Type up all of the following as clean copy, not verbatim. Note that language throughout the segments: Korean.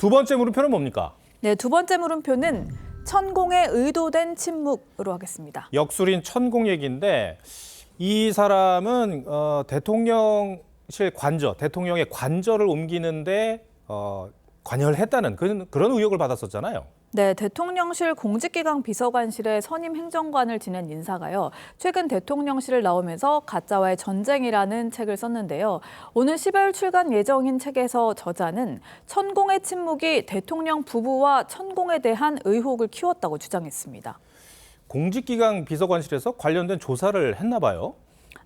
두 번째 물음표는 뭡니까? 네, 두 번째 물음표는 천공의 의도된 침묵으로 하겠습니다. 역술인 천공 얘기인데 이 사람은 대통령실 관저, 대통령의 관저를 옮기는데 관여를 했다는 그런 의혹을 받았었잖아요. 네, 대통령실 공직기강 비서관실의 선임 행정관을 지낸 인사가요. 최근 대통령실을 나오면서 가짜와의 전쟁이라는 책을 썼는데요. 오늘 10월 출간 예정인 책에서 저자는 천공의 침묵이 대통령 부부와 천공에 대한 의혹을 키웠다고 주장했습니다. 공직기강 비서관실에서 관련된 조사를 했나 봐요.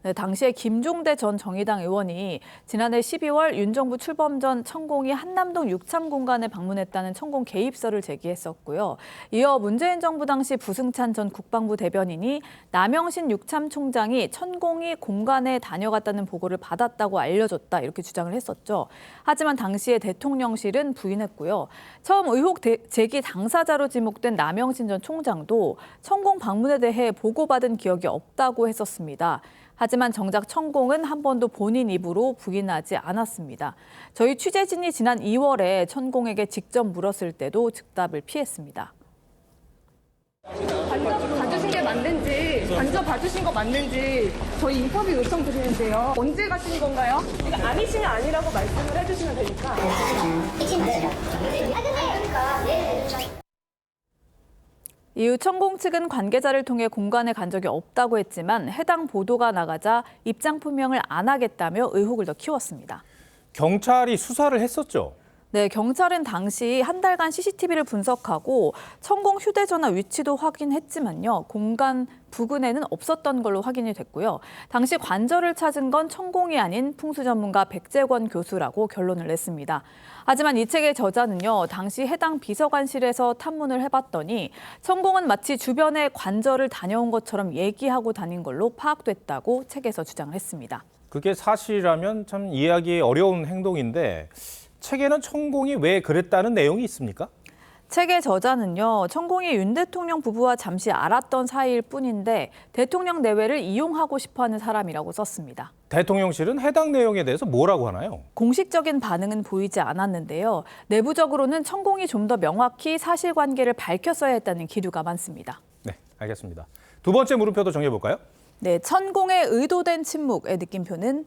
네, 당시에 김종대 전 정의당 의원이 지난해 12월 윤 정부 출범 전 천공이 한남동 육참공간에 방문했다는 천공 개입설을 제기했었고요. 이어 문재인 정부 당시 부승찬 전 국방부 대변인이 남영신 육참총장이 천공이 공간에 다녀갔다는 보고를 받았다고 알려줬다 이렇게 주장을 했었죠. 하지만 당시에 대통령실은 부인했고요. 처음 의혹 제기 당사자로 지목된 남영신 전 총장도 천공 방문에 대해 보고받은 기억이 없다고 했었습니다. 하지만 정작 천공은 한 번도 본인 입으로 부인하지 않았습니다. 저희 취재진이 지난 2월에 천공에게 직접 물었을 때도 즉답을 피했습니다. 관저 봐주신 게 맞는지, 관저 봐주신 거 맞는지 저희 인터뷰 요청 드리는데요. 언제 가신 건가요? 그러니까 아니시면 아니라고 말씀을 해주시면 되니까. 이후 천공 측은 관계자를 통해 공간에 간 적이 없다고 했지만 해당 보도가 나가자 입장 표명을 안 하겠다며 의혹을 더 키웠습니다. 경찰이 수사를 했었죠. 네, 경찰은 당시 한 달간 CCTV를 분석하고 천공 휴대전화 위치도 확인했지만요. 공간 부근에는 없었던 걸로 확인이 됐고요. 당시 관저를 찾은 건 천공이 아닌 풍수전문가 백재권 교수라고 결론을 냈습니다. 하지만 이 책의 저자는요. 당시 해당 비서관실에서 탐문을 해봤더니 천공은 마치 주변에 관저를 다녀온 것처럼 얘기하고 다닌 걸로 파악됐다고 책에서 주장을 했습니다. 그게 사실이라면 참 이해하기 어려운 행동인데 책에는 천공이 왜 그랬다는 내용이 있습니까? 책의 저자는요. 천공이 윤 대통령 부부와 잠시 알았던 사이일 뿐인데 대통령 내외를 이용하고 싶어하는 사람이라고 썼습니다. 대통령실은 해당 내용에 대해서 뭐라고 하나요? 공식적인 반응은 보이지 않았는데요. 내부적으로는 천공이 좀 더 명확히 사실관계를 밝혔어야 했다는 기류가 많습니다. 네, 알겠습니다. 두 번째 물음표도 정해볼까요? 네, 천공의 의도된 침묵의 느낌표는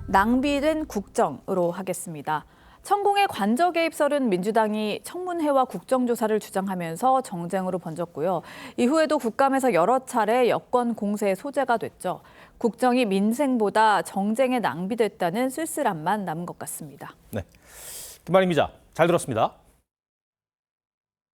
낭비된 국정으로 하겠습니다. 천공의 관저 개입설은 민주당이 청문회와 국정조사를 주장하면서 정쟁으로 번졌고요. 이후에도 국감에서 여러 차례 여권 공세의 소재가 됐죠. 국정이 민생보다 정쟁에 낭비됐다는 쓸쓸함만 남은 것 같습니다. 네, 김만희 기자 잘 들었습니다.